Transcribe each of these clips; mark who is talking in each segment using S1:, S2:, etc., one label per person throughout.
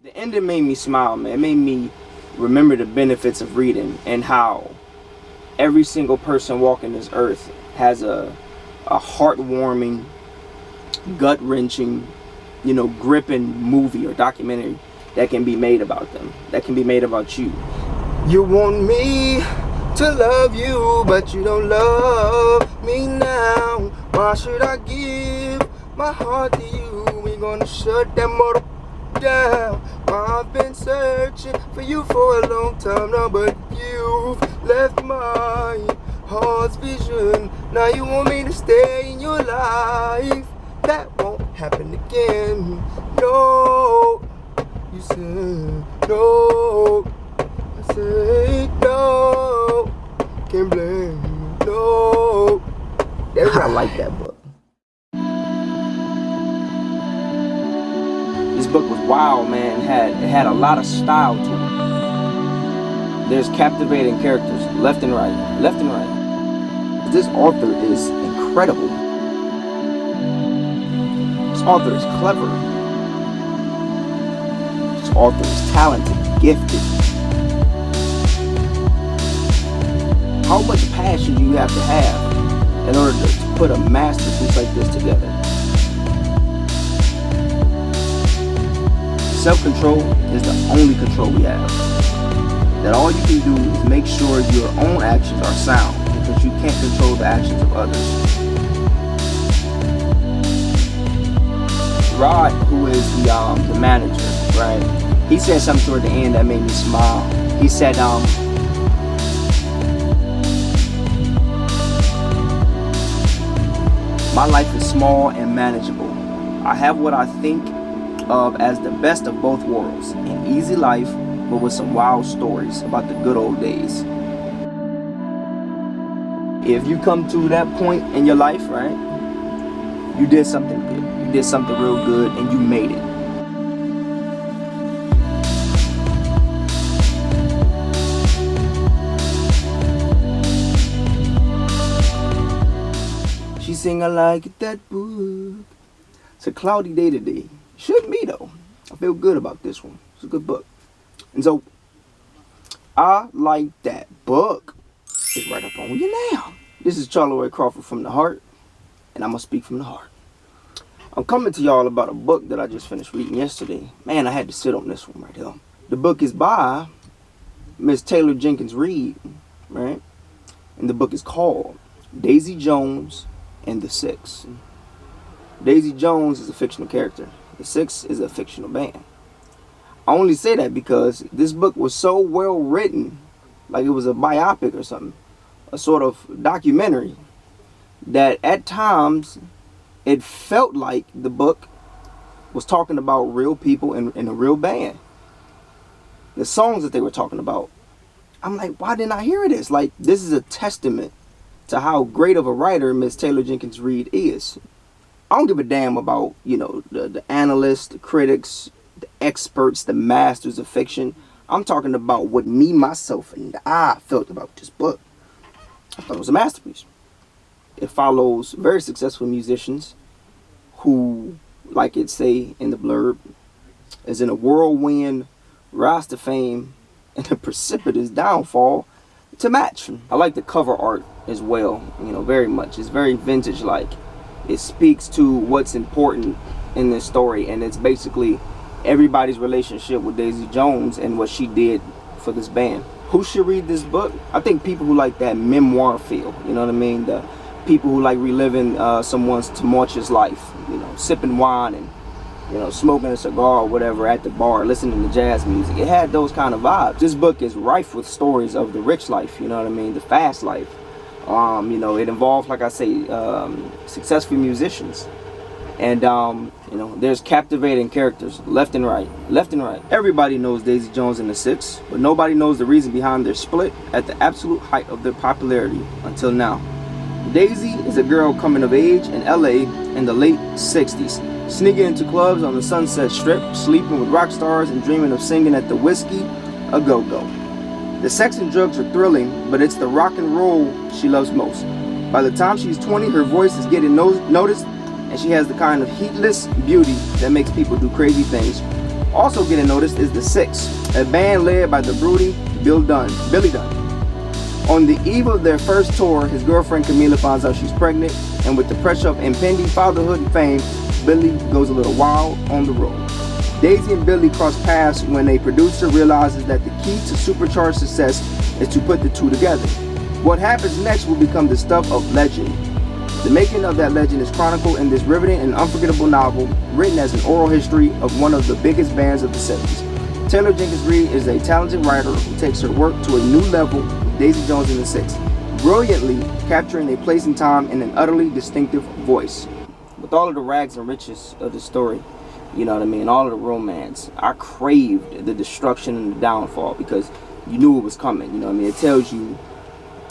S1: The ending made me smile, man. It made me remember the benefits of reading and how every single person walking this earth has a heartwarming, gut-wrenching, gripping movie or documentary that can be made about them, that can be made about you. You want me to love you, but you don't love me now. Why should I give my heart to you? We gonna shut that motor down. I've been searching for you for a long time now, but you've left my heart's vision. Now you want me to stay in your life. That won't happen again. No, you said no. I said no. Can't blame you. No. I like that book. This book was wild, man. It had a lot of style to it. There's captivating characters, left and right, left and right. This author is incredible. This author is clever. This author is talented, gifted. How much passion do you have to have in order to put a masterpiece like this together? Self-control is the only control we have. That all you can do is make sure your own actions are sound, because you can't control the actions of others. Rod, who is the manager, right? He said something toward the end that made me smile. He said, my life is small and manageable. I have what I think of as the best of both worlds, an easy life but with some wild stories about the good old days. If you come to that point in your life, right, you did something good, you did something real good, and you made it. She sing, I like that book. It's a cloudy day today. Shouldn't be though. I feel good about this one. It's a good book. And so, I like that book. It's right up on you now. This is Charlie Roy Crawford from the heart, and I'm going to speak from the heart. I'm coming to y'all about a book that I just finished reading yesterday. Man, I had to sit on this one right here. The book is by Miss Taylor Jenkins Reid, right? And the book is called Daisy Jones and the Six. Daisy Jones is a fictional character. The Six is a fictional band. I only say that because this book was so well written, like it was a biopic or something, a sort of documentary, that at times it felt like the book was talking about real people in a real band. The songs that they were talking about, I'm like, why didn't I hear this? Like, this is a testament to how great of a writer Miss Taylor Jenkins Reid is. I don't give a damn about, the analysts, the critics, the experts, the masters of fiction. I'm talking about what me, myself, and I felt about this book. I thought it was a masterpiece. It follows very successful musicians who, like it say in the blurb, is in a whirlwind rise to fame and a precipitous downfall to match. I like the cover art as well, very much. It's very vintage-like. It speaks to what's important in this story, and it's basically everybody's relationship with Daisy Jones and what she did for this band. Who should read this book? I think people who like that memoir feel, you know what I mean? The people who like reliving someone's tumultuous life, sipping wine and, smoking a cigar or whatever at the bar, listening to jazz music. It had those kind of vibes. This book is rife with stories of the rich life, you know what I mean? The fast life. It involves, like I say, successful musicians. And, there's captivating characters, left and right, left and right. Everybody knows Daisy Jones and the Six, but nobody knows the reason behind their split at the absolute height of their popularity until now. Daisy is a girl coming of age in LA in the late 60s, sneaking into clubs on the Sunset Strip, sleeping with rock stars and dreaming of singing at the Whiskey A Go-Go. The sex and drugs are thrilling, but it's the rock and roll she loves most. By the time she's 20, her voice is getting noticed, and she has the kind of heatless beauty that makes people do crazy things Also getting noticed is the Six, a band led by the broody Billy Dunn. On the eve of their first tour, his girlfriend Camila finds out she's pregnant, and with the pressure of impending fatherhood and fame, Billy goes a little wild on the road. Daisy and Billy cross paths when a producer realizes that the key to supercharged success is to put the two together. What happens next will become the stuff of legend. The making of that legend is chronicled in this riveting and unforgettable novel, written as an oral history of one of the biggest bands of the 70s. Taylor Jenkins Reid is a talented writer who takes her work to a new level with Daisy Jones and the Six, brilliantly capturing a place and time in an utterly distinctive voice. With all of the rags and riches of the story, you know what I mean, all of the romance, I craved the destruction and the downfall because you knew it was coming, you know what I mean. It tells you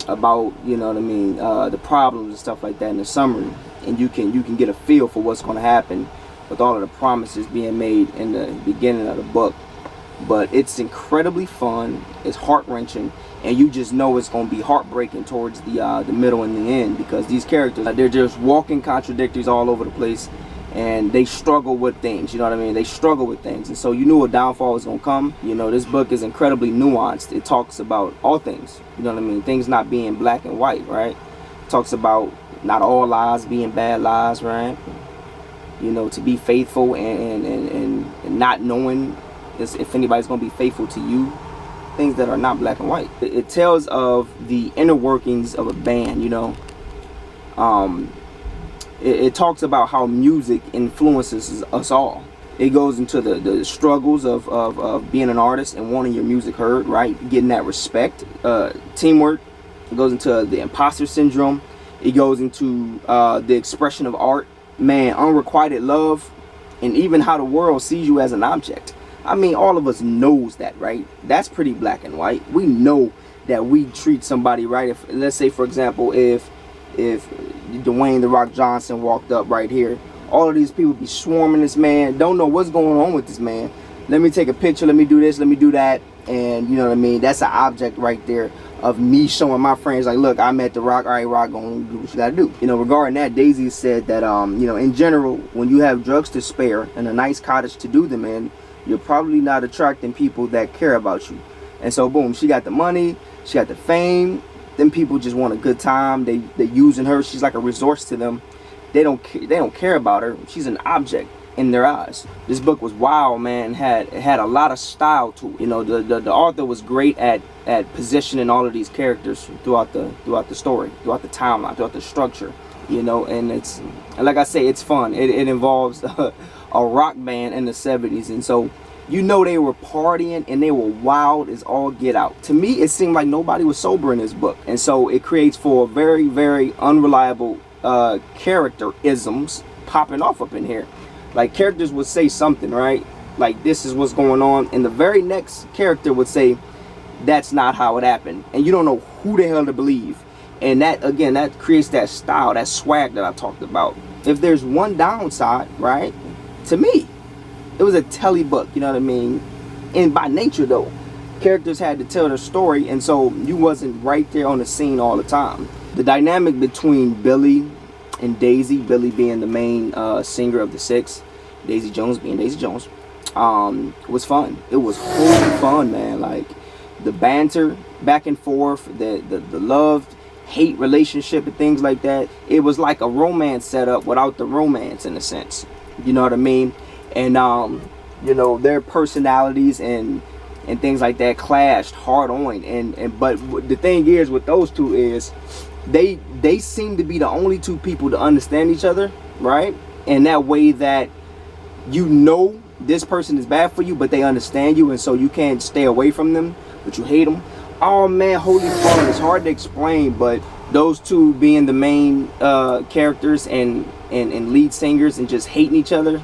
S1: about, you know what I mean, the problems and stuff like that in the summary, and you can get a feel for what's going to happen with all of the promises being made in the beginning of the book. But it's incredibly fun, it's heart-wrenching, and you just know it's going to be heartbreaking towards the middle and the end, because these characters, they're just walking contradictories all over the place, and they struggle with things, you know what I mean. They struggle with things, and so you knew a downfall was going to come. You know, this book is incredibly nuanced. It talks about all things, you know what I mean, things not being black and white, right? It talks about not all lies being bad lies, right? You know, to be faithful and not knowing if anybody's going to be faithful to you, things that are not black and white. It tells of the inner workings of a band, you know. It talks about how music influences us all. It goes into the struggles of being an artist and wanting your music heard, right? Getting that respect, teamwork. It goes into the imposter syndrome. It goes into the expression of art, man, unrequited love, and even how the world sees you as an object. I mean, all of us knows that, right? That's pretty black and white. We know that we treat somebody right. If, let's say, for example, if Dwayne "The Rock" Johnson walked up right here, all of these people be swarming this man, don't know what's going on with this man. Let me take a picture, let me do this, let me do that, and you know what I mean? That's an object right there of me showing my friends, like, look, I met The Rock, all right, Rock, gonna do what you gotta do. You know, regarding that, Daisy said that, you know, in general, when you have drugs to spare and a nice cottage to do them in, you're probably not attracting people that care about you. And so, boom, she got the money, she got the fame. Them people just want a good time. They using her. She's like a resource to them. They don't care about her. She's an object in their eyes. This book was wild, man. It had a lot of style to it. You know, the author was great at positioning all of these characters throughout the story, throughout the timeline, throughout the structure. You know, and like I say, it's fun. It involves a rock band in the 70s, and so you know they were partying and they were wild as all get out. To me, it seemed like nobody was sober in this book, and so it creates for very, very unreliable character-isms popping off up in here. Like, characters would say something, right? Like, this is what's going on, and the very next character would say, that's not how it happened, and you don't know who the hell to believe. And that, again, that creates that style, that swag that I talked about. If there's one downside, right, to me, it was a telly book, you know what I mean? And by nature, though, characters had to tell their story, and so you wasn't right there on the scene all the time. The dynamic between Billy and Daisy, Billy being the main singer of the Six, Daisy Jones being Daisy Jones, was fun. It was wholly fun, man. Like, the banter back and forth, the love-hate relationship and things like that. It was like a romance setup without the romance, in a sense. You know what I mean? And you know, their personalities and things like that clashed hard on. But the thing is with those two is they seem to be the only two people to understand each other, right? In that way that, you know, this person is bad for you, but they understand you, and so you can't stay away from them, but you hate them. Oh man, holy fun. It's hard to explain, but those two being the main characters and lead singers and just hating each other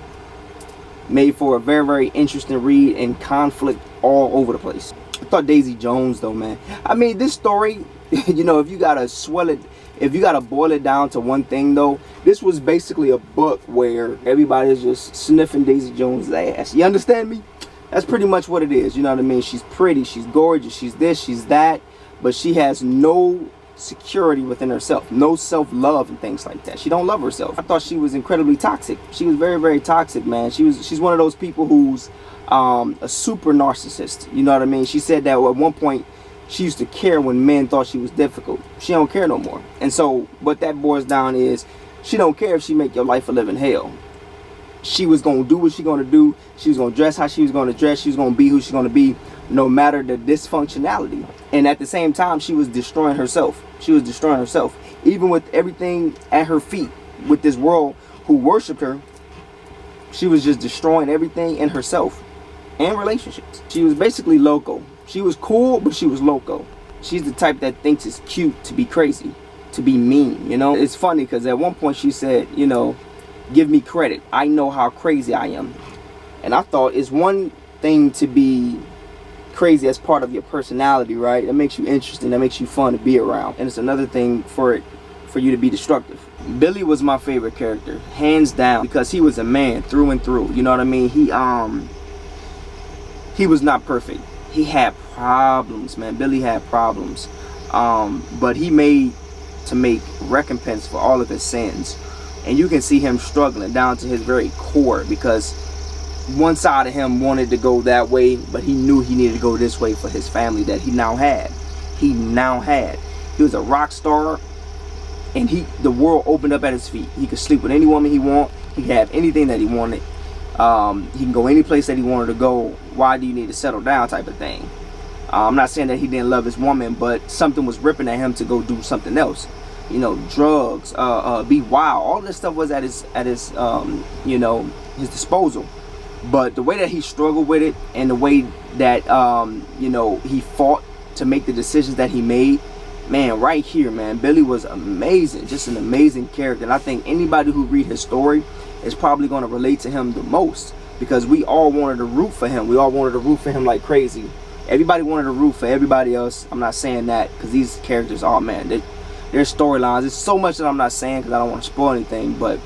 S1: made for a very, very interesting read, and conflict all over the place. I thought Daisy Jones, though, man. I mean, this story, you know, if you gotta boil it down to one thing, though, this was basically a book where everybody's just sniffing Daisy Jones' ass. You understand me? That's pretty much what it is. You know what I mean? She's pretty, she's gorgeous, she's this, she's that, but she has no security within herself, no self-love and things like that. She don't love herself. I thought she was incredibly toxic. She was very, very toxic, man. She's one of those people who's a super narcissist. You know what I mean? She said that at one point she used to care when men thought she was difficult. She don't care no more. And so what that boils down is she don't care if she make your life a living hell. She was going to do what she going to do. She was going to dress how she was going to dress. She was going to be who she's going to be, no matter the dysfunctionality. And at the same time, she was destroying herself. She was destroying herself. Even with everything at her feet, with this world who worshipped her, she was just destroying everything in herself and relationships. She was basically loco. She was cool, but she was loco. She's the type that thinks it's cute to be crazy, to be mean, you know? It's funny because at one point she said, you know, give me credit. I know how crazy I am. And I thought it's one thing to be crazy as part of your personality, right? That makes you interesting. That makes you fun to be around. And it's another thing for you to be destructive. Billy was my favorite character, hands down, because he was a man through and through. You know what I mean? He was not perfect. He had problems, man. Billy had problems. But he made to make recompense for all of his sins. And you can see him struggling down to his very core, because one side of him wanted to go that way, but he knew he needed to go this way for his family that he now had. He was a rock star, and the world opened up at his feet. He could sleep with any woman he wanted. He could have anything that he wanted. He can go any place that he wanted to go. Why do you need to settle down, type of thing. I'm not saying that he didn't love his woman, but something was ripping at him to go do something else. You know, drugs, be wild. All this stuff was at his you know, his disposal. But the way that he struggled with it, and the way that you know, he fought to make the decisions that he made, man, right here, man, Billy was amazing. Just an amazing character. And I think anybody who read his story is probably going to relate to him the most, because we all wanted to root for him. We all wanted to root for him like crazy. Everybody wanted to root for everybody else. I'm not saying that, because these characters, oh man, their storylines, there's so much that I'm not saying because I don't want to spoil anything, but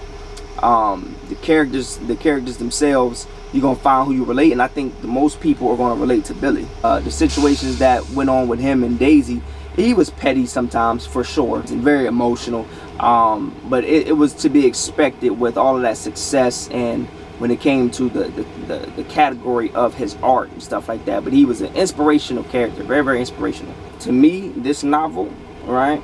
S1: the characters themselves, you're gonna find who you relate. And I think the most people are gonna relate to Billy. The situations that went on with him and Daisy, he was petty sometimes, for sure, and very emotional, but it was to be expected with all of that success, and when it came to the category of his art and stuff like that. But he was an inspirational character, very, very inspirational to me. This novel, right,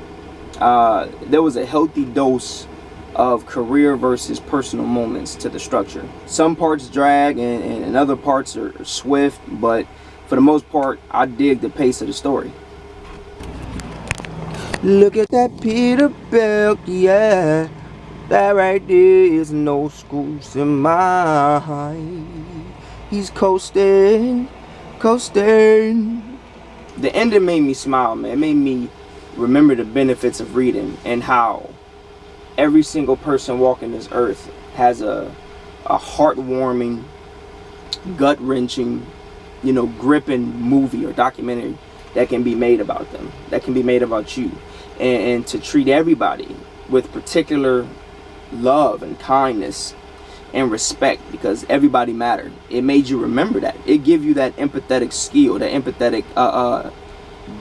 S1: there was a healthy dose of career versus personal moments to the structure. Some parts drag, and other parts are swift, but for the most part, I dig the pace of the story. Look at that Peter belt, yeah. That right there is no screws in my. He's coasting. The ending made me smile, man. It made me remember the benefits of reading, and how every single person walking this earth has a heartwarming, gut-wrenching, you know, gripping movie or documentary that can be made about them, that can be made about you, and to treat everybody with particular love and kindness and respect, because everybody mattered. It made you remember that. It give you that empathetic skill, that empathetic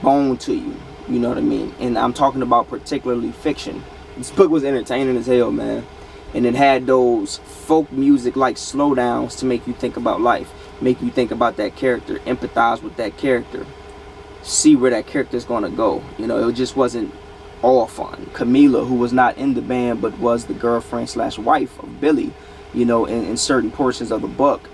S1: bone to you. You know what I mean? And I'm talking about particularly fiction. This book was entertaining as hell, man. And it had those folk music like slowdowns to make you think about life, make you think about that character, empathize with that character, see where that character is going to go. You know, it just wasn't all fun. Camila, who was not in the band but was the girlfriend slash wife of Billy, you know, in certain portions of the book,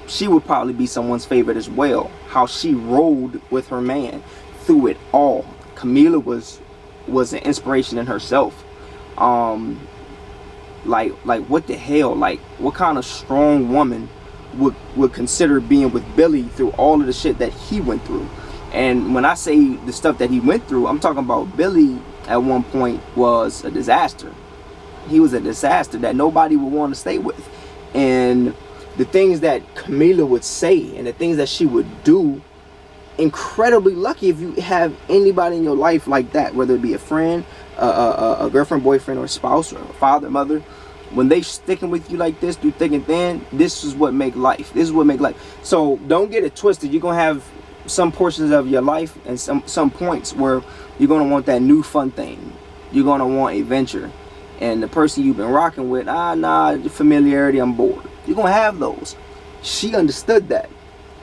S1: she would probably be someone's favorite as well. How she rode with her man through it all. Camila was an inspiration in herself. Like what the hell? Like, what kind of strong woman would consider being with Billy through all of the shit that he went through? And when I say the stuff that he went through, I'm talking about Billy at one point was a disaster. He was a disaster that nobody would want to stay with. And the things that Camila would say and the things that she would do, incredibly lucky if you have anybody in your life like that, whether it be a friend, a girlfriend, boyfriend, or a spouse, or a father, mother. When they sticking with you like this through thick and thin, this is what make life. This is what make life. So don't get it twisted. You're gonna have some portions of your life and some points where you're going to want that new fun thing. You're going to want a venture. And the person you've been rocking with, nah, familiarity, I'm bored. You're going to have those. She understood that.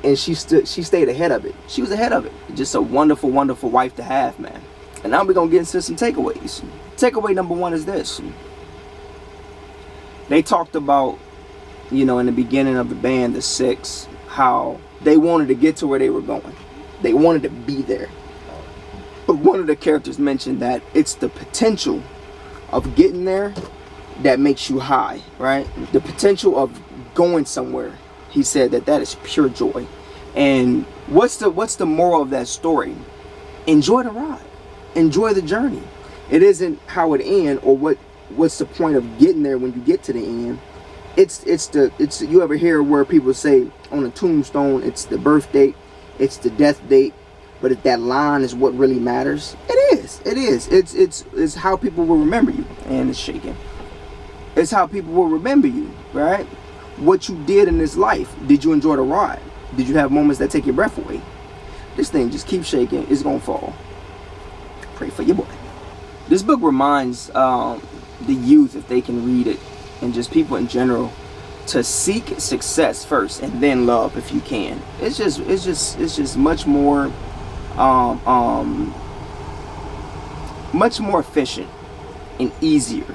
S1: And she stayed ahead of it. She was ahead of it. Just a wonderful, wonderful wife to have, man. And now we're going to get into some takeaways. Takeaway number one is this. They talked about, you know, in the beginning of the band, the Six, how they wanted to get to where they were going. They wanted to be there. But one of the characters mentioned that it's the potential of getting there that makes you high, right? The potential of going somewhere. He said that is pure joy. And what's the moral of that story? Enjoy the ride. Enjoy the journey. It isn't how it ends or what's the point of getting there when you get to the end. It's you ever hear where people say on a tombstone it's the birth date, it's the death date, but if that line is what really matters, it is. It's how people will remember you. And it's shaking. It's how people will remember you, right? What you did in this life. Did you enjoy the ride? Did you have moments that take your breath away? This thing just keeps shaking. It's gonna fall. Pray for your boy. This book reminds the youth, if they can read it, and just people in general, to seek success first and then love if you can. It's just much more much more efficient and easier.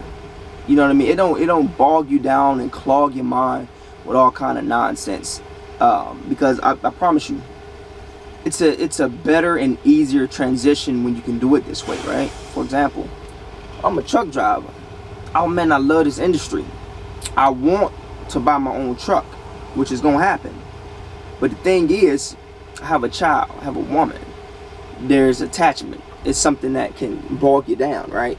S1: You know what I mean? It don't bog you down and clog your mind with all kind of nonsense. Because I promise you, it's a better and easier transition when you can do it this way, right? For example, I'm a truck driver. Oh man, I love this industry. I want to buy my own truck, which is gonna happen. But the thing is, I have a child, I have a woman. There's attachment. It's something that can bog you down, right?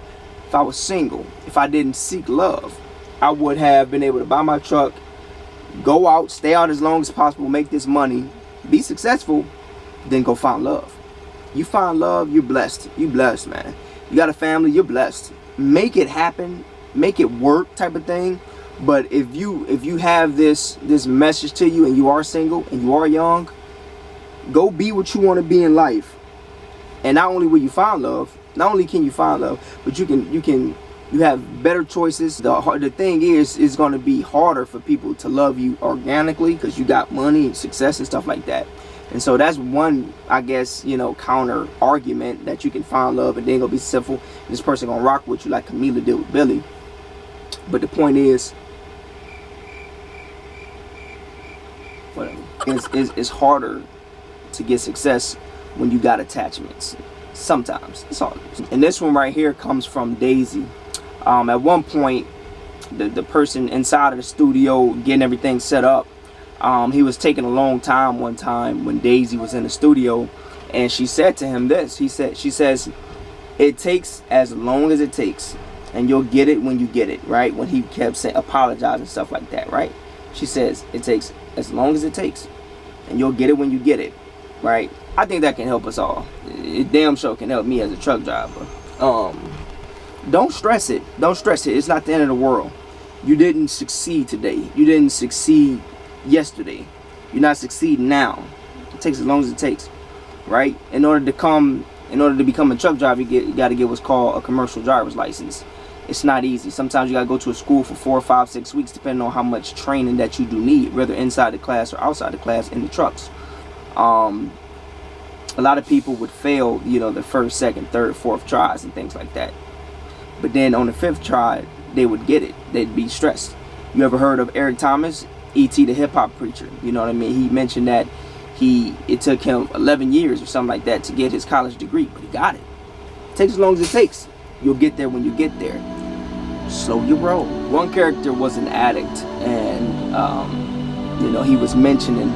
S1: If I was single, if I didn't seek love, I would have been able to buy my truck, go out, stay out as long as possible, make this money, be successful, then go find love. You find love, you're blessed. You're blessed, man. You got a family, you're blessed. Make it happen, make it work type of thing. But if you have this message to you and you are single and you are young, go be what you want to be in life. And not only will you find love, not only can you find love, but you have better choices. The thing is, it's going to be harder for people to love you organically because you got money and success and stuff like that. And so that's one, I guess, you know, counter argument that you can find love and then go be successful. And this person gonna rock with you like Camila did with Billy. But the point is, whatever, it's harder to get success when you got attachments. Sometimes it's all. And this one right here comes from Daisy. At one point, the person inside of the studio getting everything set up, he was taking a long time one time when Daisy was in the studio, and she said to him this. She says, it takes as long as it takes, and you'll get it when you get it, right? When he kept saying apologize and stuff like that, right? She says it takes as long as it takes, and you'll get it when you get it, right? I think that can help us all. It damn sure can help me as a truck driver. Don't stress it. Don't stress it. It's not the end of the world. You didn't succeed today. You didn't succeed yesterday. You're not succeeding now. It takes as long as it takes, right? In order to become a truck driver, you got to get what's called a commercial driver's license. It's not easy. Sometimes you got to go to a school for 4, 5, 6 weeks, depending on how much training that you do need, whether inside the class or outside the class in the trucks. A lot of people would fail, you know, the first, second, third, fourth tries and things like that. But then on the 5th try, they would get it. They'd be stressed. You ever heard of Eric Thomas, E.T. the hip hop preacher? You know what I mean? He mentioned that it took him 11 years or something like that to get his college degree, but he got it. It takes as long as it takes. You'll get there when you get there. Slow your roll. One character was an addict, and you know, he was mentioning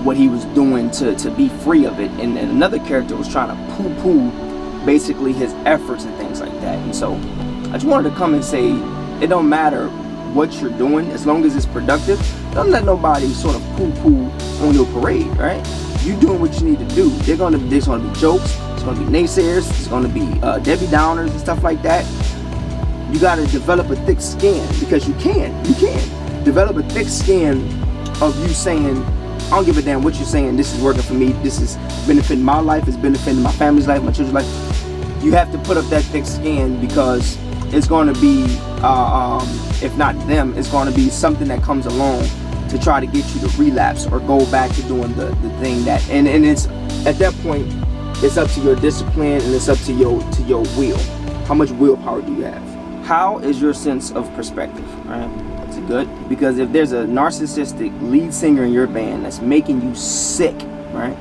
S1: what he was doing to be free of it, and another character was trying to poo-poo basically his efforts and things like that. And so I just wanted to come and say, it don't matter what you're doing as long as it's productive. Don't let nobody sort of poo-poo on your parade, right? You doing what you need to do. There's gonna be jokes, it's gonna be naysayers, it's gonna be Debbie Downers and stuff like that. You gotta develop a thick skin, because you can develop a thick skin of you saying, I don't give a damn what you're saying. This is working for me. This is benefiting my life. It's benefiting my family's life, my children's life. You have to put up that thick skin because it's going to be, if not them, it's going to be something that comes along to try to get you to relapse or go back to doing the thing that, and it's at that point, it's up to your discipline and it's up to your will. How much willpower do you have? How is your sense of perspective, right? That's good, because if there's a narcissistic lead singer in your band that's making you sick, right?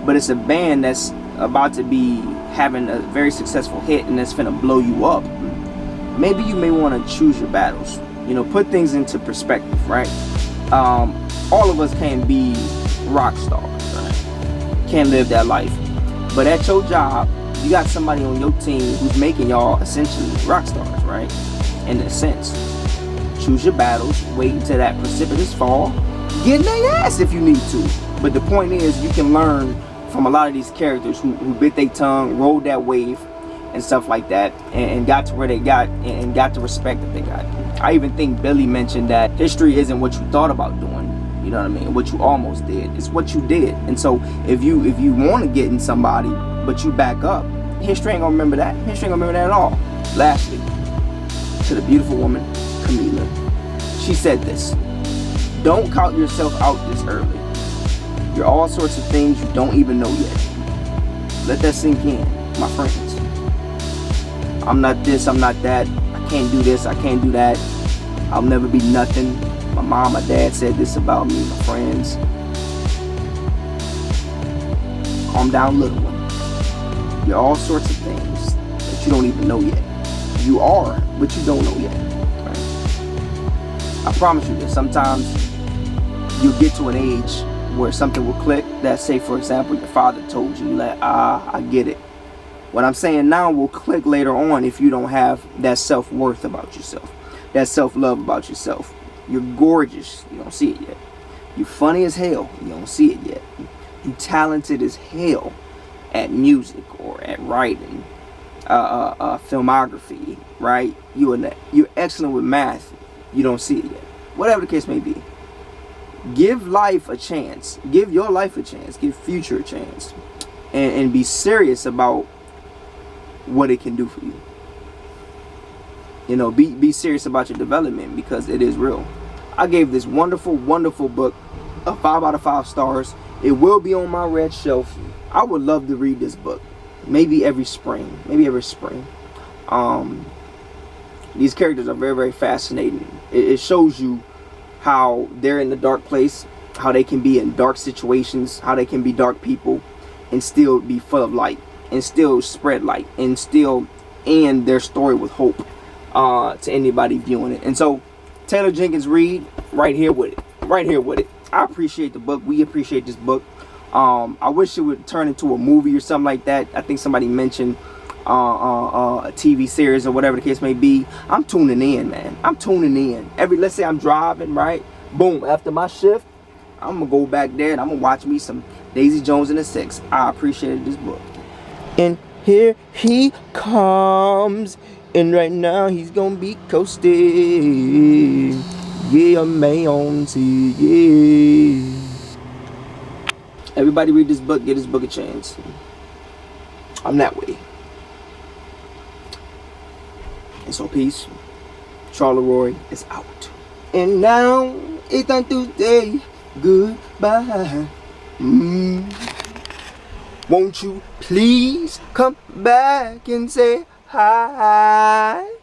S1: But it's a band that's about to be having a very successful hit and that's finna blow you up, maybe you may want to choose your battles. You know, put things into perspective, right? All of us can't be rock stars, right? Can't live that life. But at your job, you got somebody on your team who's making y'all essentially rock stars, right? In a sense. Choose your battles, wait until that precipitous fall, get in their ass if you need to. But the point is, you can learn from a lot of these characters who bit their tongue, rode that wave, and stuff like that, and got to where they got, and got the respect that they got. I even think Billy mentioned that history isn't what you thought about doing, you know what I mean, what you almost did, it's what you did. And so if you want to get in somebody but you back up, history ain't gonna remember that. History ain't gonna remember that at all. Lastly, to the beautiful woman Camila, she said this: don't count yourself out this early. You're all sorts of things you don't even know yet. Let that sink in, my friends. I'm not this, I'm not that, I can't do this, I can't do that, I'll never be nothing. My mom, my dad said this about me, my friends. Calm down, little one. You're all sorts of things that you don't even know yet. You are, but you don't know yet. Right? I promise you this, sometimes you'll get to an age where something will click that, say for example, your father told you, like, I get it. What I'm saying now will click later on if you don't have that self-worth about yourself, that self-love about yourself. You're gorgeous, you don't see it yet. You're funny as hell, you don't see it yet. You're talented as hell at music or at writing, filmography, right? You're excellent with math, you don't see it yet. Whatever the case may be. Give life a chance. Give your life a chance. Give future a chance. And be serious about what it can do for you. You know, be serious about your development, because it is real. I gave this wonderful book a 5 out of 5 stars. It will be on my red shelf. I would love to read this book, maybe every spring. These characters are very, very fascinating. It shows you how they're in the dark place, how they can be in dark situations, how they can be dark people and still be full of light, and still spread light, and still end their story with hope to anybody viewing it. And so Taylor Jenkins Reid, right here with it. I appreciate the book. We appreciate this book. I wish it would turn into a movie or something like that. I think somebody mentioned a TV series or whatever the case may be. I'm tuning in, man. I'm tuning in. Let's say I'm driving, right? Boom, after my shift, I'm gonna go back there and I'm gonna watch me some Daisy Jones and the Six. I appreciated this book. And here he comes, and right now he's gonna be coasting. Yeah, man, yeah. Everybody read this book, get this book a chance. I'm that way. And so peace. Charlie Roy is out. And now it's time to say goodbye. Won't you please come back and say hi?